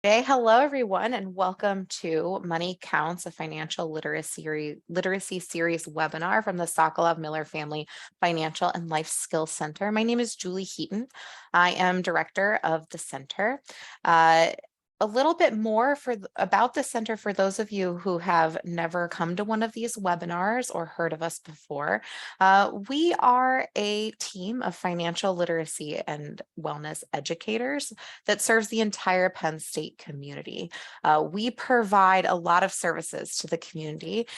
Hello, everyone, and welcome to Money Counts, a financial literacy series webinar from the Sokolov-Miller Family Financial and Life Skills Center. My name is Julie Heaton. I am director of the center. A little bit more about the center for those of you who have never come to one of these webinars or heard of us before. We are a team of financial literacy and wellness educators that serves the entire Penn State community. We provide a lot of services to the community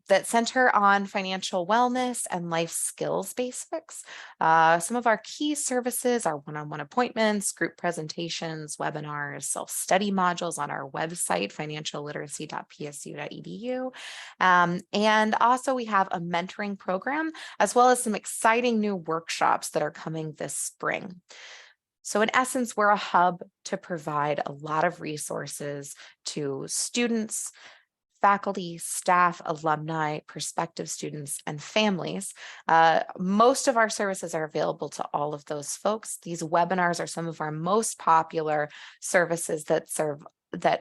that center on financial wellness and life skills basics. Some of our key services are one-on-one appointments, group presentations, webinars, self-study modules on our website, financialliteracy.psu.edu. And also we have a mentoring program, as well as some exciting new workshops that are coming this spring. So in essence, we're a hub to provide a lot of resources to students, faculty, staff, alumni, prospective students, and families. Most of our services are available to all of those folks. These webinars are some of our most popular services that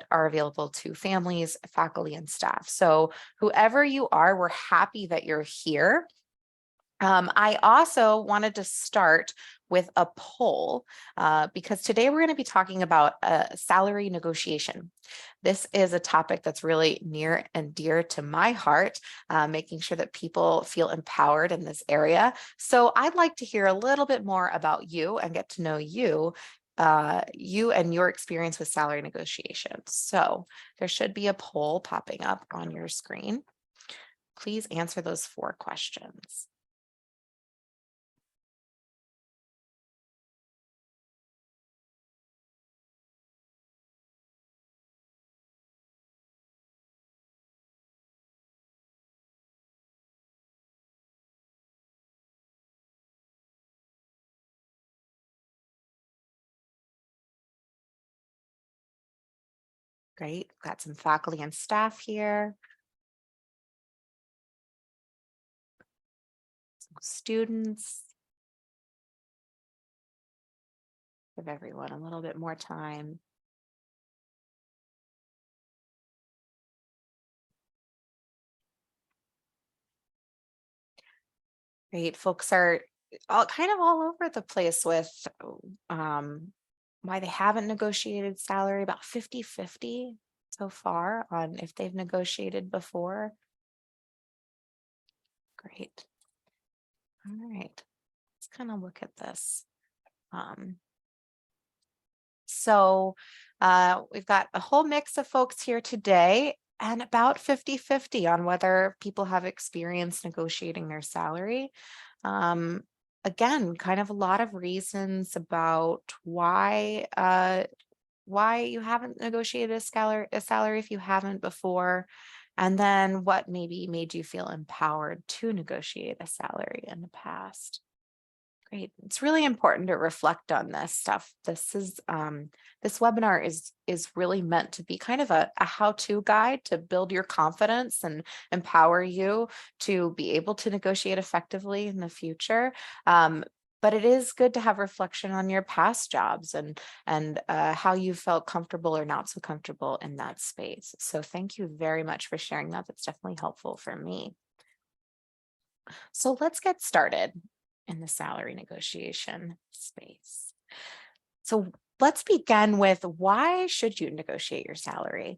are available to families, faculty, and staff. So whoever you are, we're happy that you're here. I also wanted to start with a poll because today we're going to be talking about salary negotiation. This is a topic that's really near and dear to my heart, making sure that people feel empowered in this area. So I'd like to hear a little bit more about you and get to know you and your experience with salary negotiations. So there should be a poll popping up on your screen. Please answer those 4 questions. Great, got some faculty and staff here. Some students. Give everyone a little bit more time. Great, folks are all over the place with why they haven't negotiated salary, about 50-50 so far on if they've negotiated before. Great. All right, let's kind of look at this. So we've got a whole mix of folks here today and about 50-50 on whether people have experience negotiating their salary. Again, kind of a lot of reasons about why you haven't negotiated a salary if you haven't before, and then what maybe made you feel empowered to negotiate a salary in the past. Great. It's really important to reflect on this stuff. This webinar is really meant to be kind of a how-to guide to build your confidence and empower you to be able to negotiate effectively in the future. But it is good to have reflection on your past jobs and how you felt comfortable or not so comfortable in that space. So thank you very much for sharing that. That's definitely helpful for me. So let's get started in the salary negotiation space. So let's begin with, why should you negotiate your salary?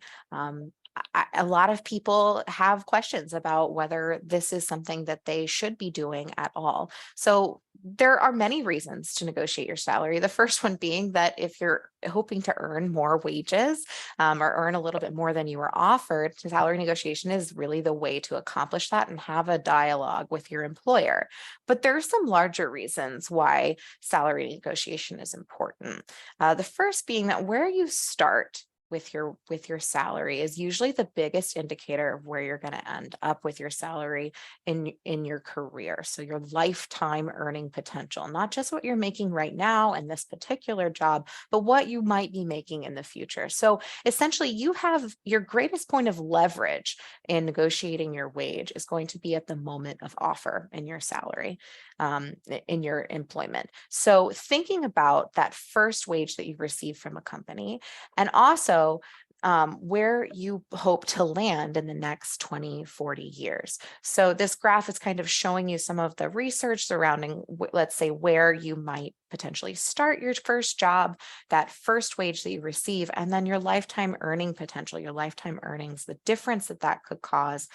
A lot of people have questions about whether this is something that they should be doing at all. So there are many reasons to negotiate your salary. The first one being that if you're hoping to earn more wages or earn a little bit more than you were offered, salary negotiation is really the way to accomplish that and have a dialogue with your employer. But there are some larger reasons why salary negotiation is important. The first being that where you start with your salary is usually the biggest indicator of where you're going to end up with your salary in your career. So your lifetime earning potential, not just what you're making right now in this particular job, but what you might be making in the future. So essentially, you have your greatest point of leverage in negotiating your wage is going to be at the moment of offer in your salary, in your employment. So thinking about that first wage that you receive from a company, and also where you hope to land in the next 20, 40 years. So this graph is kind of showing you some of the research surrounding, let's say, where you might potentially start your first job, that first wage that you receive, and then your lifetime earning potential, your lifetime earnings, the difference that that could cause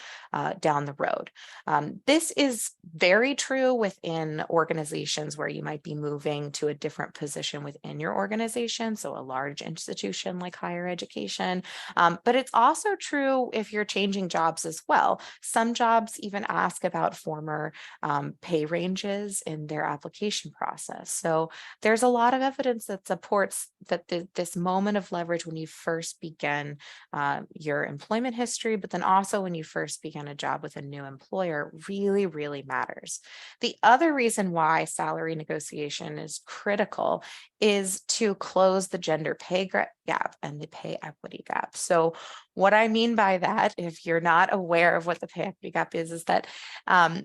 down the road. This is very true within organizations where you might be moving to a different position within your organization, so a large institution like higher education. But it's also true if you're changing jobs as well. Some jobs even ask about former pay ranges in their application process. So there's a lot of evidence that supports that this moment of leverage when you first begin your employment history, but then also when you first begin a job with a new employer really, really matters. The other reason why salary negotiation is critical is to close the gender pay gap and the pay equity gap. So what I mean by that, if you're not aware of what the pay equity gap is that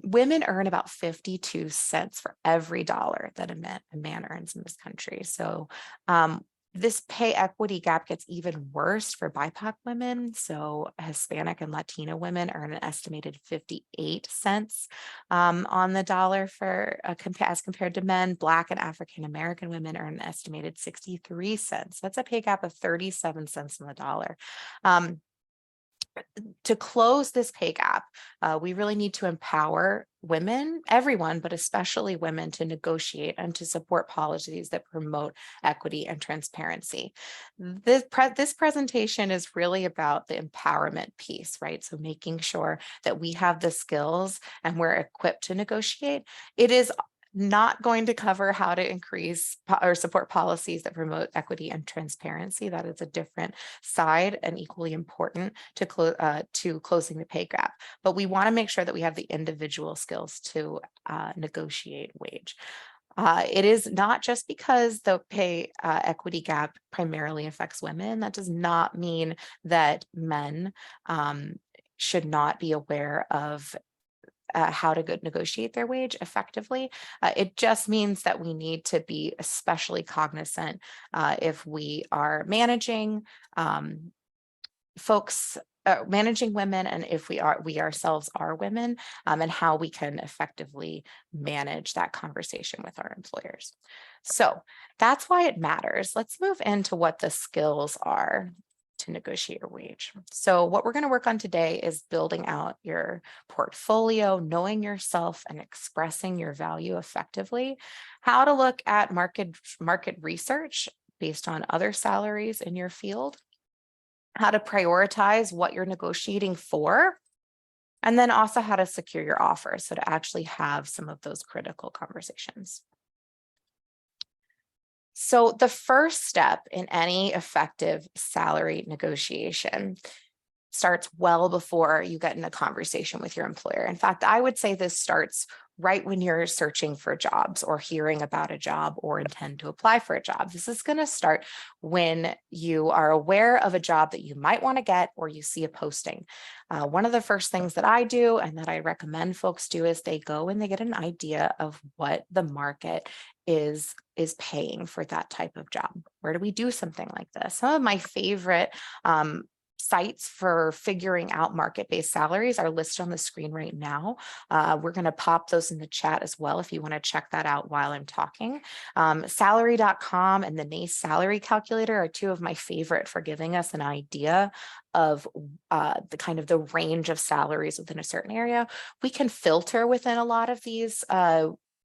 women earn about 52 cents for every dollar that a man earns in this country. So this pay equity gap gets even worse for BIPOC women. So Hispanic and Latina women earn an estimated 58 cents on the dollar for as compared to men. Black and African American women earn an estimated 63 cents. That's a pay gap of 37 cents on the dollar. To close this pay gap, we really need to empower women, everyone, but especially women, to negotiate and to support policies that promote equity and transparency. This presentation is really about the empowerment piece, right? So making sure that we have the skills and we're equipped to negotiate. It is not going to cover how to increase or support policies that promote equity and transparency. That is a different side and equally important to closing the pay gap. But we want to make sure that we have the individual skills to negotiate wage. It is not just because the pay equity gap primarily affects women. That does not mean that men should not be aware of how to negotiate their wage effectively. It just means that we need to be especially cognizant if we are managing managing women, and if we ourselves are women, and how we can effectively manage that conversation with our employers. So that's why it matters. Let's move into what the skills are to negotiate a wage. So what we're going to work on today is building out your portfolio, knowing yourself and expressing your value effectively, how to look at market research based on other salaries in your field, how to prioritize what you're negotiating for, and then also how to secure your offer. So to actually have some of those critical conversations. So the first step in any effective salary negotiation starts well before you get in a conversation with your employer. In fact, I would say this starts right when you're searching for jobs or hearing about a job or intend to apply for a job. This is going to start when you are aware of a job that you might want to get or you see a posting. One of the first things that I do and that I recommend folks do is they go and they get an idea of what the market is paying for that type of job. Where do we do something like this? Some of my favorite sites for figuring out market-based salaries are listed on the screen right now. We're going to pop those in the chat as well if you want to check that out while I'm talking. Salary.com and the NACE salary calculator are two of my favorite for giving us an idea of the kind of the range of salaries within a certain area. We can filter within a lot of these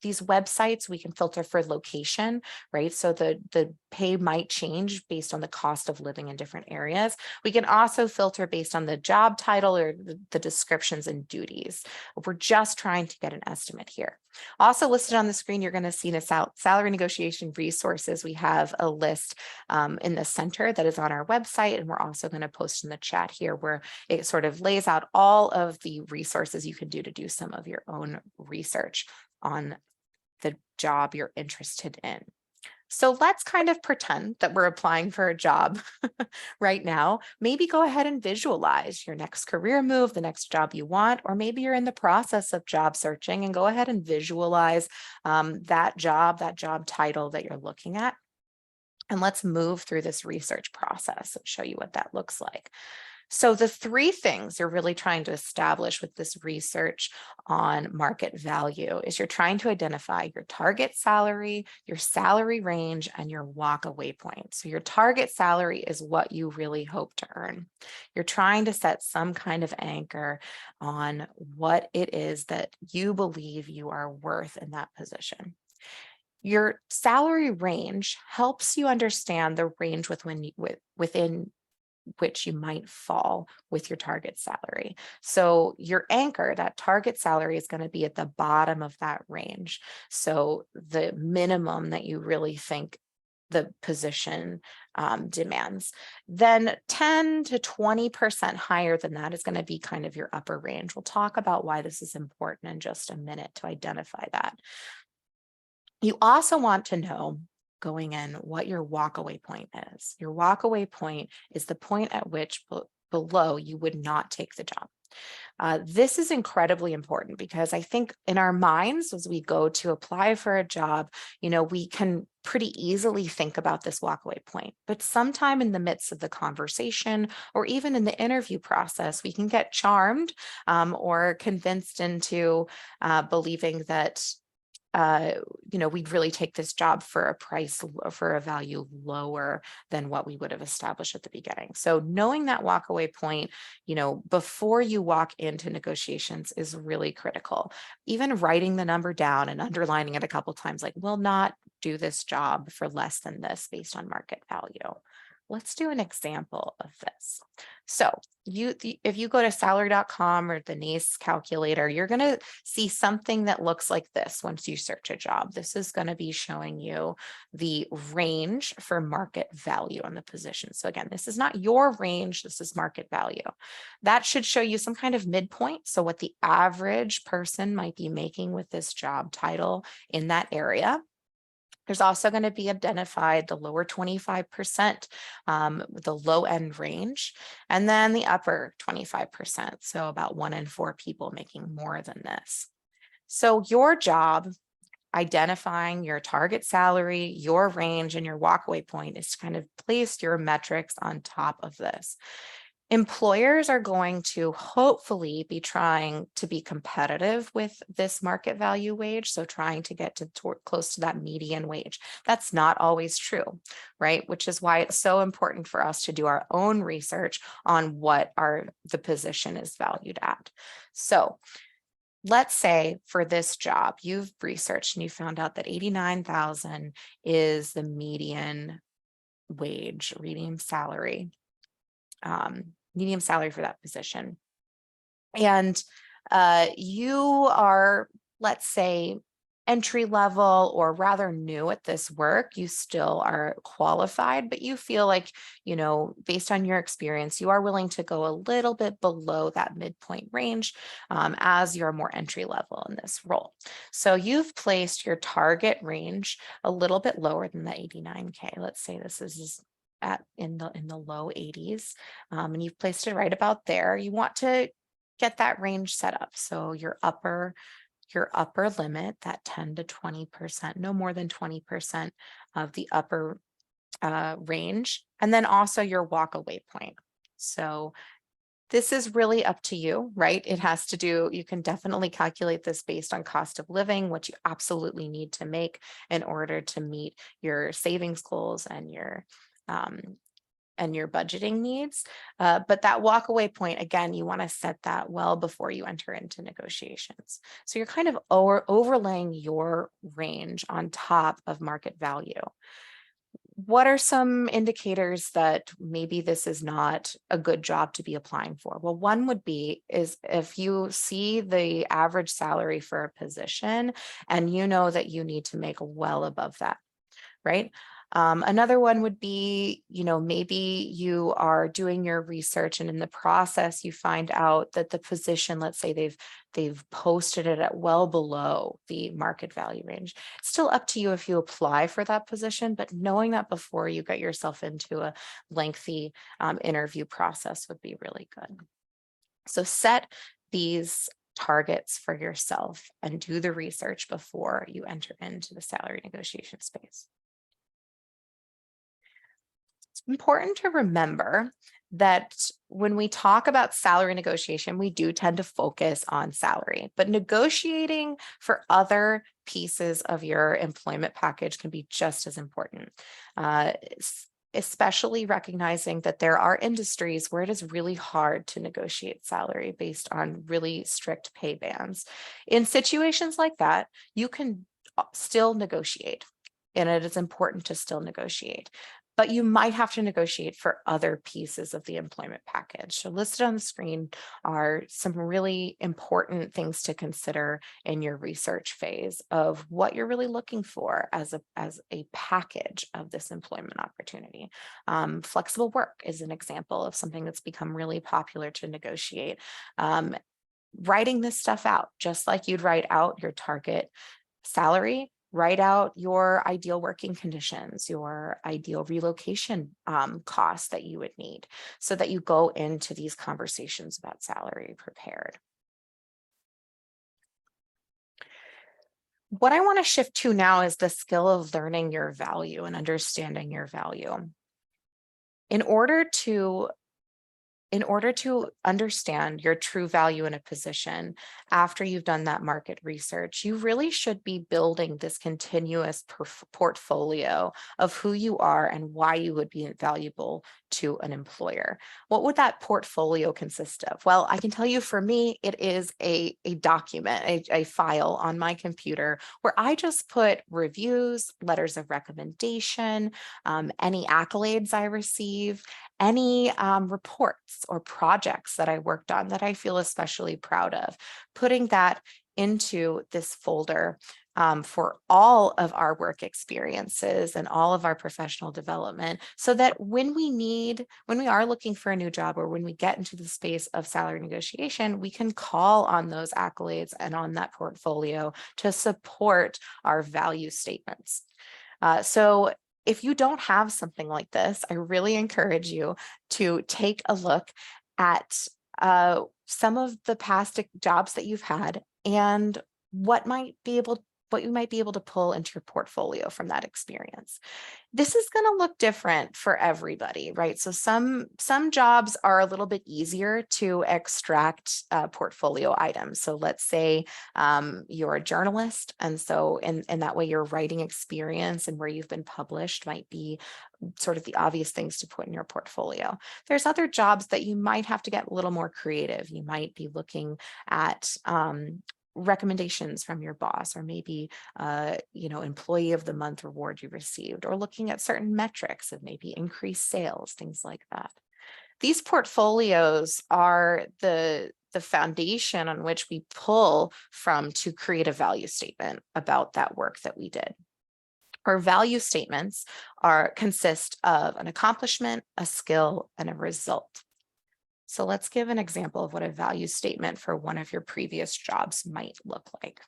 these websites, we can filter for location, right? So the pay might change based on the cost of living in different areas. We can also filter based on the job title or the descriptions and duties. We're just trying to get an estimate here. Also listed on the screen, you're going to see the salary negotiation resources. We have a list in the center that is on our website, and we're also going to post in the chat here where it sort of lays out all of the resources you can do to do some of your own research on the job you're interested in. So let's kind of pretend that we're applying for a job right now. Maybe go ahead and visualize your next career move, the next job you want, or maybe you're in the process of job searching, and go ahead and visualize that job title that you're looking at. And let's move through this research process and show you what that looks like. So the three things you're really trying to establish with this research on market value is you're trying to identify your target salary, your salary range, and your walk-away point. So your target salary is what you really hope to earn. You're trying to set some kind of anchor on what it is that you believe you are worth in that position. Your salary range helps you understand the range within which you might fall with your target salary. So your anchor, that target salary, is going to be at the bottom of that range. So the minimum that you really think the position demands. Then 10 to 20% higher than that is going to be kind of your upper range. We'll talk about why this is important in just a minute to identify that. You also want to know going in what your walkaway point is. Your walkaway point is the point at which below you would not take the job. This is incredibly important because I think in our minds, as we go to apply for a job, we can pretty easily think about this walkaway point, but sometime in the midst of the conversation or even in the interview process, we can get charmed or convinced into believing that we'd really take this job for a price, for a value lower than what we would have established at the beginning. So knowing that walkaway point, before you walk into negotiations is really critical. Even writing the number down and underlining it a couple times, like, will not do this job for less than this based on market value. Let's do an example of this. So if you go to salary.com or the NACE calculator, you're going to see something that looks like this once you search a job. This is going to be showing you the range for market value on the position. So again, this is not your range, this is market value. That should show you some kind of midpoint. So what the average person might be making with this job title in that area. There's also going to be identified the lower 25%, the low end range, and then the upper 25%. So about 1 in 4 people making more than this. So your job, identifying your target salary, your range, and your walkaway point, is to kind of place your metrics on top of this. Employers are going to hopefully be trying to be competitive with this market value wage, so trying to get to close to that median wage. That's not always true, right? Which is why it's so important for us to do our own research on what the position is valued at. So let's say for this job, you've researched and you found out that $89,000 is the median wage, median salary for that position. And you are, let's say, entry level or rather new at this work. You still are qualified, but you feel like, based on your experience, you are willing to go a little bit below that midpoint range as you're more entry level in this role. So you've placed your target range a little bit lower than the 89K. Let's say this is in the low 80s, and you've placed it right about there. You want to get that range set up. So your upper limit, that 10 to 20%, no more than 20% of the upper range, and then also your walkaway point. So this is really up to you, right? It has to do, you can definitely calculate this based on cost of living, what you absolutely need to make in order to meet your savings goals and your and your budgeting needs. But that walkaway point, again, you want to set that well before you enter into negotiations. So you're kind of overlaying your range on top of market value. What are some indicators that maybe this is not a good job to be applying for? Well, one would be is if you see the average salary for a position and you know that you need to make well above that, right? Another one would be, maybe you are doing your research and in the process you find out that the position, let's say they've posted it at well below the market value range. It's still up to you if you apply for that position, but knowing that before you get yourself into a lengthy interview process would be really good. So set these targets for yourself and do the research before you enter into the salary negotiation space. It's important to remember that when we talk about salary negotiation, we do tend to focus on salary, but negotiating for other pieces of your employment package can be just as important. Especially recognizing that there are industries where it is really hard to negotiate salary based on really strict pay bands. In situations like that, you can still negotiate, and it is important to still negotiate. But you might have to negotiate for other pieces of the employment package. So listed on the screen are some really important things to consider in your research phase of what you're really looking for as a package of this employment opportunity. Flexible work is an example of something that's become really popular to negotiate. Writing this stuff out, just like you'd write out your target salary, write out your ideal working conditions, your ideal relocation costs that you would need so that you go into these conversations about salary prepared. What I want to shift to now is the skill of learning your value and understanding your value. In order to understand your true value in a position after you've done that market research, you really should be building this continuous portfolio of who you are and why you would be valuable to an employer. What would that portfolio consist of? Well, I can tell you for me, it is a document, a file on my computer where I just put reviews, letters of recommendation, any accolades I receive, any reports or projects that I worked on that I feel especially proud of, putting that into this folder for all of our work experiences and all of our professional development, so that when we are looking for a new job or when we get into the space of salary negotiation, we can call on those accolades and on that portfolio to support our value statements. So if you don't have something like this, I really encourage you to take a look at some of the past jobs that you've had and what you might be able to pull into your portfolio from that experience. This is going to look different for everybody, right? So some jobs are a little bit easier to extract portfolio items. So let's say you're a journalist, and so in that way your writing experience and where you've been published might be sort of the obvious things to put in your portfolio. There's other jobs that you might have to get a little more creative. You might be looking at recommendations from your boss, or maybe employee of the month reward you received, or looking at certain metrics of maybe increased sales, things like that. These portfolios are the foundation on which we pull from to create a value statement about that work that we did. Our value statements consist of an accomplishment, a skill, and a result. So let's give an example of what a value statement for one of your previous jobs might look like.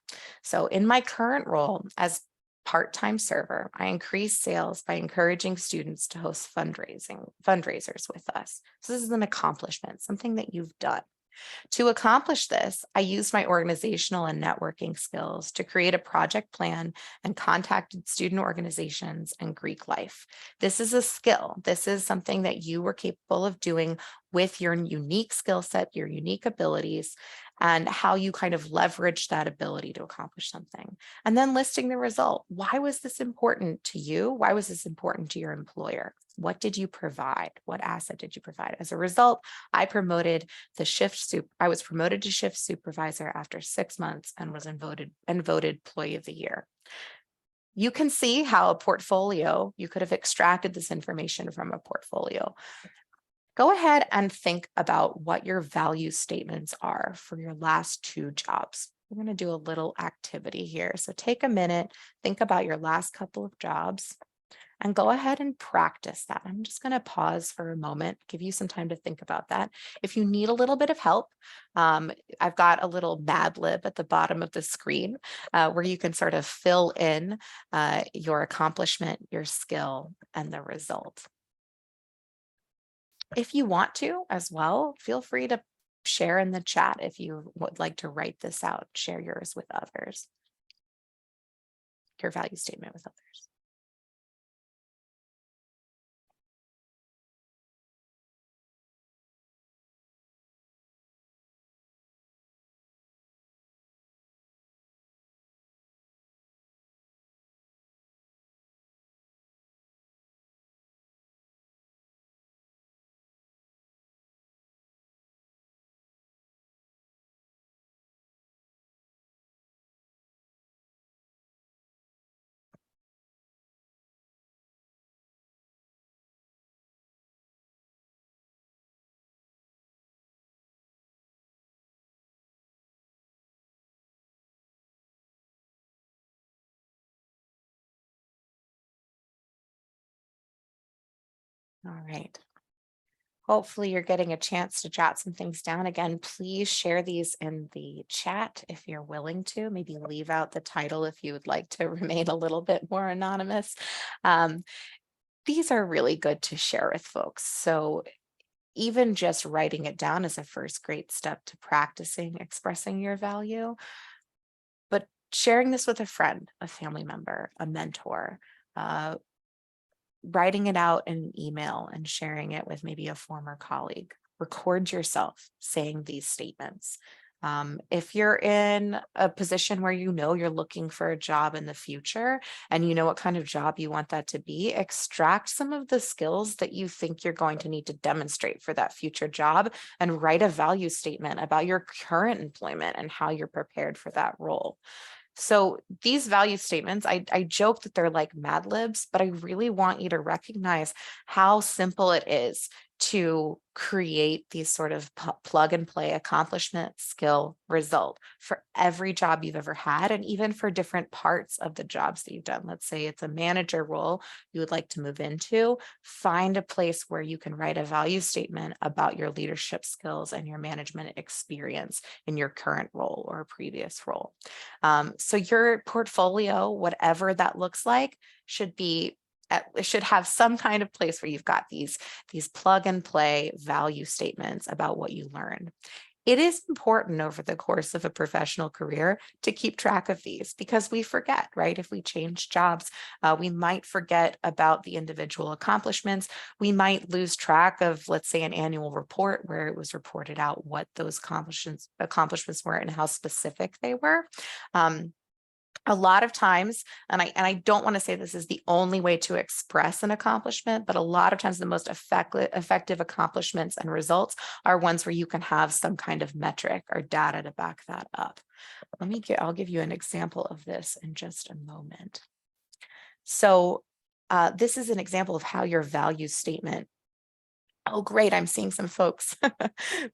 So in my current role as part-time server, I increase sales by encouraging students to host fundraisers with us. So this is an accomplishment, something that you've done. To accomplish this, I used my organizational and networking skills to create a project plan and contacted student organizations and Greek life. This is a skill. This is something that you were capable of doing with your unique skill set, your unique abilities, and how you kind of leverage that ability to accomplish something. And then listing the result. Why was this important to you? Why was this important to your employer? What did you provide? What asset did you provide? As a result, I was promoted to shift supervisor after 6 months and was voted employee of the year. You can see how a portfolio, you could have extracted this information from a portfolio. Go ahead and think about what your value statements are for your last 2 jobs. We're going to do a little activity here. So take a minute, think about your last couple of jobs, and go ahead and practice that. I'm just going to pause for a moment, give you some time to think about that. If you need a little bit of help, I've got a little Mad Lib at the bottom of the screen where you can sort of fill in your accomplishment, your skill, and the result. If you want to as well, feel free to share in the chat if you would like to write this out, share yours with others, your value statement with others. All right. Hopefully you're getting a chance to jot some things down. Again, please share these in the chat if you're willing to. Maybe leave out the title if you would like to remain a little bit more anonymous. These are really good to share with folks. So even just writing it down is a first great step to practicing expressing your value. But sharing this with a friend, a family member, a mentor, writing it out in an email and sharing it with maybe a former colleague. Record yourself saying these statements. If you're in a position where you know you're looking for a job in the future and you know what kind of job you want that to be, extract some of the skills that you think you're going to need to demonstrate for that future job and write a value statement about your current employment and how you're prepared for that role. So these value statements, I joke that they're like Mad Libs, but I really want you to recognize how simple it is to create these sort of plug and play accomplishment, skill, result for every job you've ever had, and even for different parts of the jobs that you've done. Let's say it's a manager role you would like to move into. Find a place where you can write a value statement about your leadership skills and your management experience in your current role or previous role. So your portfolio, whatever that looks like, it should have some kind of place where you've got these plug and play value statements about what you learned. It is important over the course of a professional career to keep track of these because we forget, right? If we change jobs, we might forget about the individual accomplishments. We might lose track of, let's say, an annual report where it was reported out what those accomplishments were and how specific they were. A lot of times, and I don't want to say this is the only way to express an accomplishment, but a lot of times the most effective accomplishments and results are ones where you can have some kind of metric or data to back that up. I'll give you an example of this in just a moment. So this is an example of how your value statement. Oh, great. I'm seeing some folks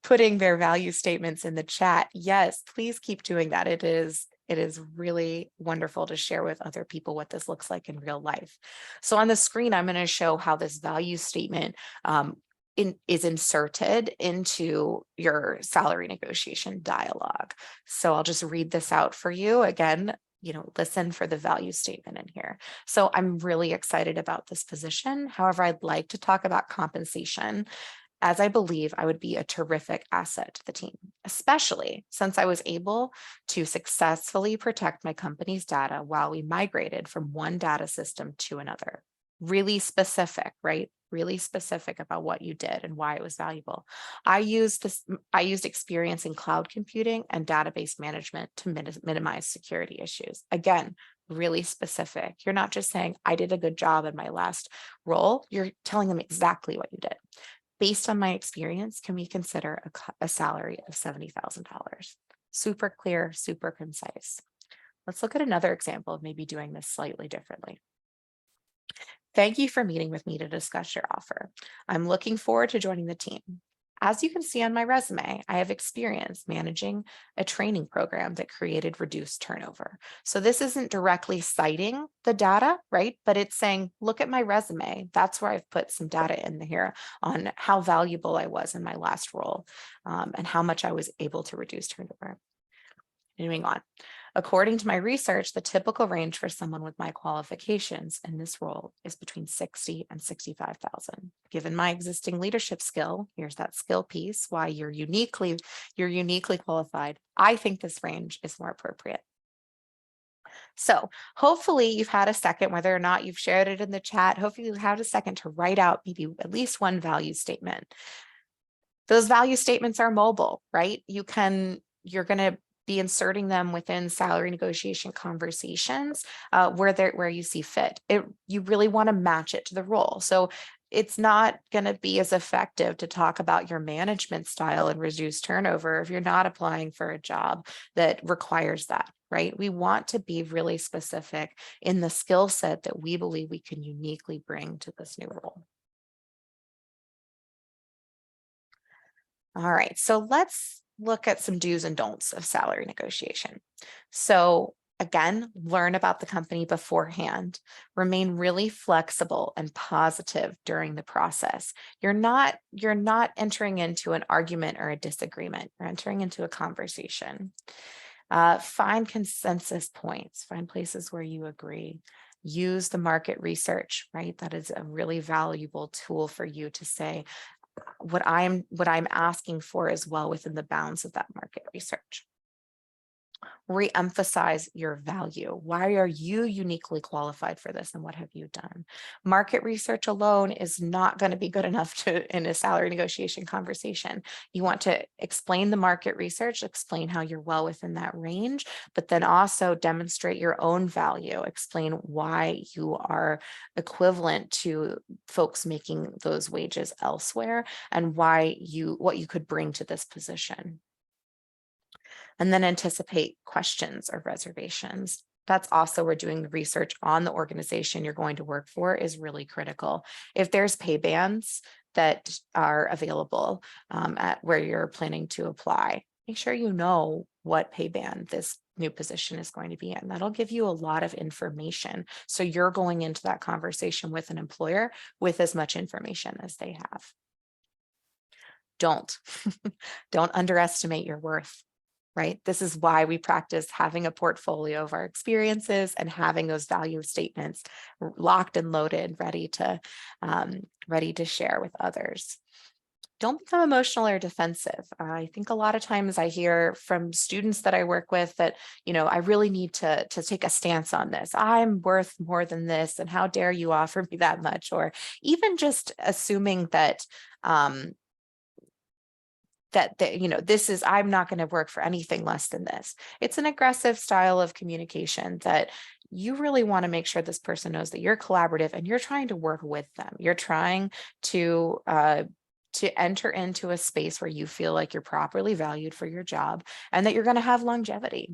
putting their value statements in the chat. Yes, please keep doing that. It is really wonderful to share with other people what this looks like in real life. So on the screen, I'm going to show how this value statement is inserted into your salary negotiation dialogue. So I'll just read this out for you again. Listen for the value statement in here. So I'm really excited about this position. However, I'd like to talk about compensation, as I believe I would be a terrific asset to the team, especially since I was able to successfully protect my company's data while we migrated from one data system to another. Really specific, right? Really specific about what you did and why it was valuable. I used experience in cloud computing and database management to minimize security issues. Again, really specific. You're not just saying, I did a good job in my last role. You're telling them exactly what you did. Based on my experience, can we consider a salary of $70,000? Super clear, super concise. Let's look at another example of maybe doing this slightly differently. Thank you for meeting with me to discuss your offer. I'm looking forward to joining the team. As you can see on my resume, I have experience managing a training program that created reduced turnover. So this isn't directly citing the data, right? But it's saying, look at my resume. That's where I've put some data in here on how valuable I was in my last role, and how much I was able to reduce turnover. Moving on. According to my research, the typical range for someone with my qualifications in this role is between 60 and 65,000. Given my existing leadership skill, here's that skill piece, why you're uniquely qualified. I think this range is more appropriate. So hopefully you've had a second, whether or not you've shared it in the chat, hopefully you've had a second to write out maybe at least one value statement. Those value statements are mobile, right? You're going to be inserting them within salary negotiation conversations where you see fit. You really want to match it to the role. So it's not going to be as effective to talk about your management style and reduce turnover if you're not applying for a job that requires that, right? We want to be really specific in the skill set that we believe we can uniquely bring to this new role. All right, so let's look at some do's and don'ts of salary negotiation. So again, learn about the company beforehand, remain really flexible and positive during the process. You're not entering into an argument or a disagreement. You're entering into a conversation. Find consensus points, find places where you agree. Use the market research, right? That is a really valuable tool for you to say, what I'm asking for is well within the bounds of that market research. Re-emphasize your value. Why are you uniquely qualified for this, and what have you done? Market research alone is not going to be good enough in a salary negotiation conversation. You want to explain the market research, explain how you're well within that range, but then also demonstrate your own value, explain why you are equivalent to folks making those wages elsewhere, and what you could bring to this position. And then anticipate questions or reservations. That's also where doing the research on the organization you're going to work for is really critical. If there's pay bands that are available at where you're planning to apply, make sure you know what pay band this new position is going to be in. That'll give you a lot of information. So you're going into that conversation with an employer with as much information as they have. Don't underestimate your worth. Right? This is why we practice having a portfolio of our experiences and having those value statements locked and loaded, ready to share with others. Don't become emotional or defensive. I think a lot of times I hear from students that I work with that, I really need to take a stance on this. I'm worth more than this, and how dare you offer me that much? Or even just assuming that I'm not going to work for anything less than this. It's an aggressive style of communication that you really want to make sure this person knows that you're collaborative and you're trying to work with them. You're trying to enter into a space where you feel like you're properly valued for your job and that you're going to have longevity,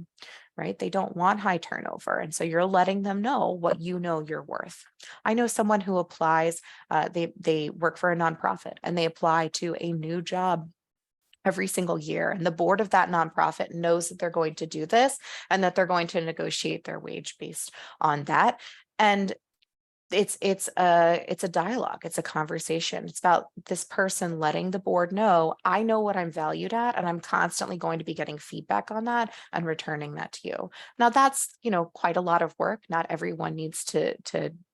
right? They don't want high turnover. And so you're letting them know what you know you're worth. I know someone who applies, they work for a nonprofit and they apply to a new job every single year. And the board of that nonprofit knows that they're going to do this and that they're going to negotiate their wage based on that. And it's a dialogue, it's a conversation. It's about this person letting the board know, I know what I'm valued at, and I'm constantly going to be getting feedback on that and returning that to you. Now that's, quite a lot of work. Not everyone needs to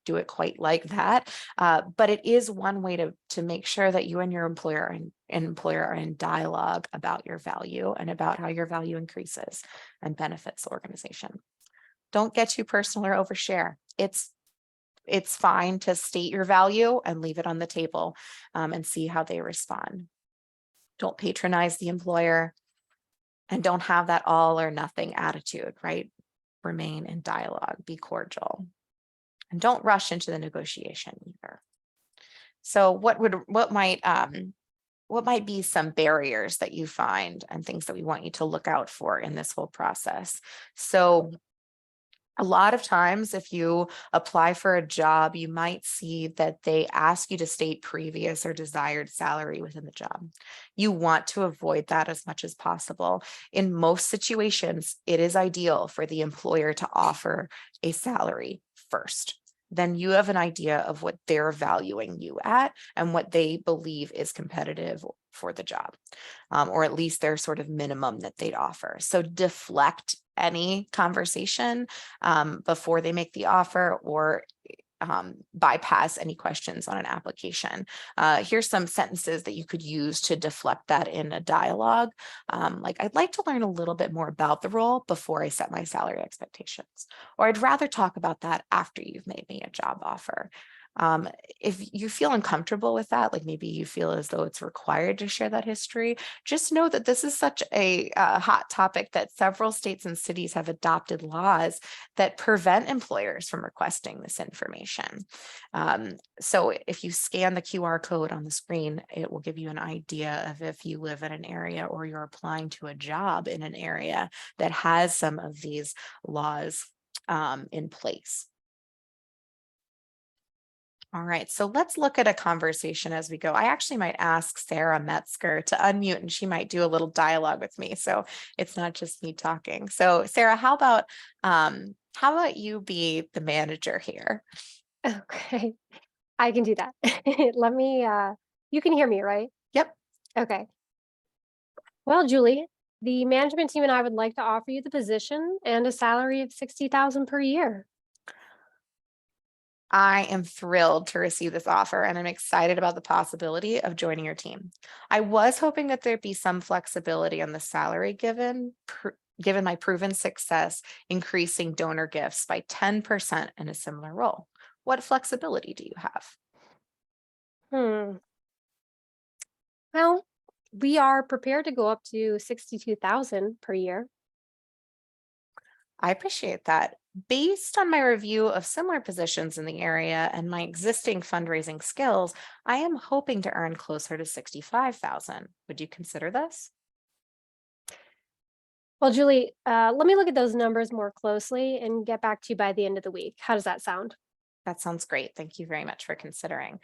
do it quite like that. But it is one way to make sure that you and your employer are in dialogue about your value and about how your value increases and benefits the organization. Don't get too personal or overshare. It's fine to state your value and leave it on the table and see how they respond. Don't patronize the employer and don't have that all or nothing attitude, right? remain in dialogue, be cordial, and don't rush into the negotiation either. So what might be some barriers that you find and things that we want you to look out for in this whole process? So a lot of times, if you apply for a job, you might see that they ask you to state previous or desired salary within the job. You want to avoid that as much as possible. In most situations, it is ideal for the employer to offer a salary first. Then you have an idea of what they're valuing you at and what they believe is competitive for the job, or at least their sort of minimum that they'd offer. So deflect any conversation before they make the offer, or bypass any questions on an application. Here's some sentences that you could use to deflect that in a dialogue. Like, I'd like to learn a little bit more about the role before I set my salary expectations, or I'd rather talk about that after you've made me a job offer. If you feel uncomfortable with that, like maybe you feel as though it's required to share that history, just know that this is such a hot topic that several states and cities have adopted laws that prevent employers from requesting this information. So if you scan the QR code on the screen, it will give you an idea of if you live in an area or you're applying to a job in an area that has some of these laws in place. All right, so let's look at a conversation as we go. I actually might ask Sarah Metzger to unmute, and she might do a little dialogue with me, so it's not just me talking. So Sarah, how about you be the manager here? Okay, I can do that. Let me, you can hear me, right? Yep. Okay. Well, Julie, the management team and I would like to offer you the position and a salary of 60,000 per year. I am thrilled to receive this offer, and I'm excited about the possibility of joining your team. I was hoping that there'd be some flexibility on the salary given my proven success increasing donor gifts by 10% in a similar role. What flexibility do you have? Hmm. Well, we are prepared to go up to 62,000 per year. I appreciate that. Based on my review of similar positions in the area and my existing fundraising skills, I am hoping to earn closer to 65,000. Would you consider this? Well, Julie, let me look at those numbers more closely and get back to you by the end of the week. How does that sound? That sounds great. Thank you very much for considering.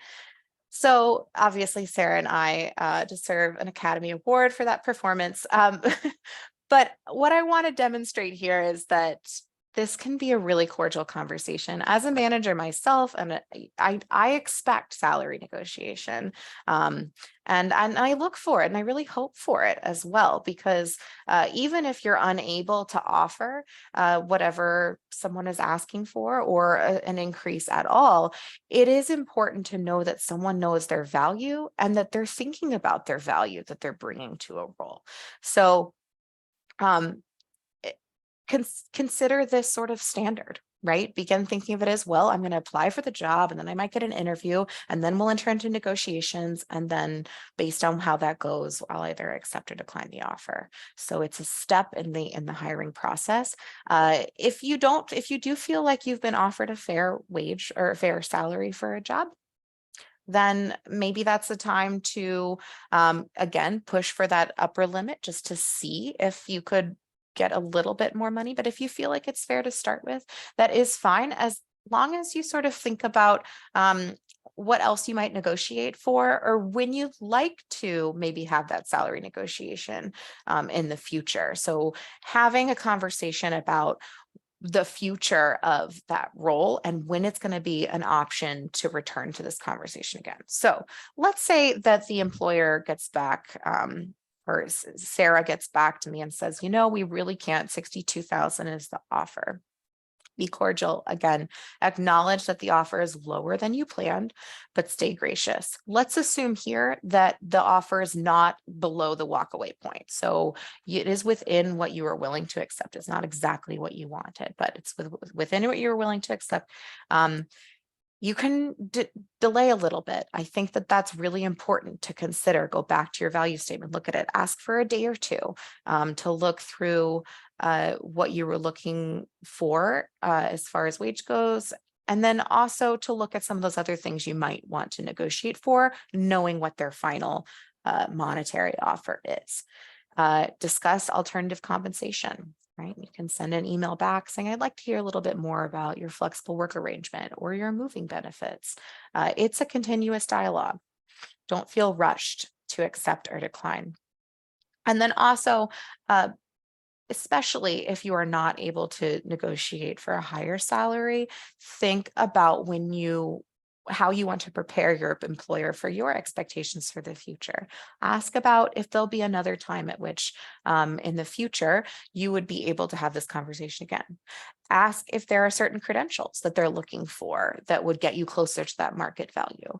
So obviously, Sarah and I deserve an Academy Award for that performance. But what I want to demonstrate here is that this can be a really cordial conversation. As a manager myself, and I expect salary negotiation, and I look for it, and I really hope for it as well, because even if you're unable to offer whatever someone is asking for, or an increase at all, it is important to know that someone knows their value and that they're thinking about their value that they're bringing to a role. So um, consider this sort of standard, right? Begin thinking of it as, well, I'm going to apply for the job, and then I might get an interview, and then we'll enter into negotiations. And then based on how that goes, I'll either accept or decline the offer. So it's a step in the hiring process. If you do feel like you've been offered a fair wage or a fair salary for a job, then maybe that's the time to, again, push for that upper limit just to see if you could get a little bit more money. But if you feel like it's fair to start with, that is fine, as long as you sort of think about what else you might negotiate for, or when you'd like to maybe have that salary negotiation in the future. So having a conversation about the future of that role and when it's going to be an option to return to this conversation again. So let's say that the employer gets back, or Sarah gets back to me and says, we really can't, 62,000 is the offer. Be cordial. Again, acknowledge that the offer is lower than you planned, but stay gracious. Let's assume here that the offer is not below the walkaway point. So it is within what you are willing to accept. It's not exactly what you wanted, but it's within what you're willing to accept. You can delay a little bit. I think that that's really important to consider. Go back to your value statement, look at it, ask for a day or two to look through what you were looking for as far as wage goes. And then also to look at some of those other things you might want to negotiate for, knowing what their final monetary offer is. Discuss alternative compensation, right? You can send an email back saying, I'd like to hear a little bit more about your flexible work arrangement or your moving benefits. It's a continuous dialogue. Don't feel rushed to accept or decline. And then also, especially if you are not able to negotiate for a higher salary, think about how you want to prepare your employer for your expectations for the future. Ask about if there'll be another time at which in the future you would be able to have this conversation again. Ask if there are certain credentials that they're looking for that would get you closer to that market value.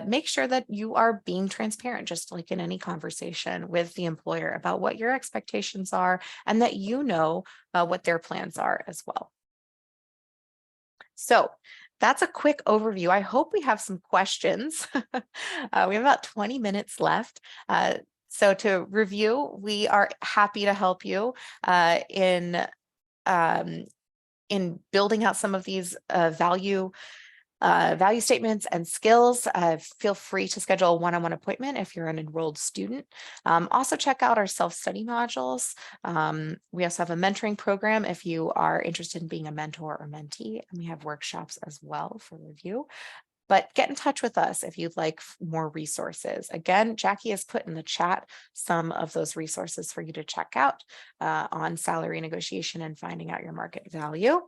Make sure that you are being transparent, just like in any conversation with the employer, about what your expectations are and that you know what their plans are as well. So that's a quick overview. I hope we have some questions. We have about 20 minutes left. So to review, we are happy to help you in building out some of these value statements and skills. Feel free to schedule a one-on-one appointment if you're an enrolled student. Also check out our self-study modules. We also have a mentoring program if you are interested in being a mentor or mentee, and we have workshops as well for review. But get in touch with us if you'd like more resources. Again, Jackie has put in the chat some of those resources for you to check out on salary negotiation and finding out your market value.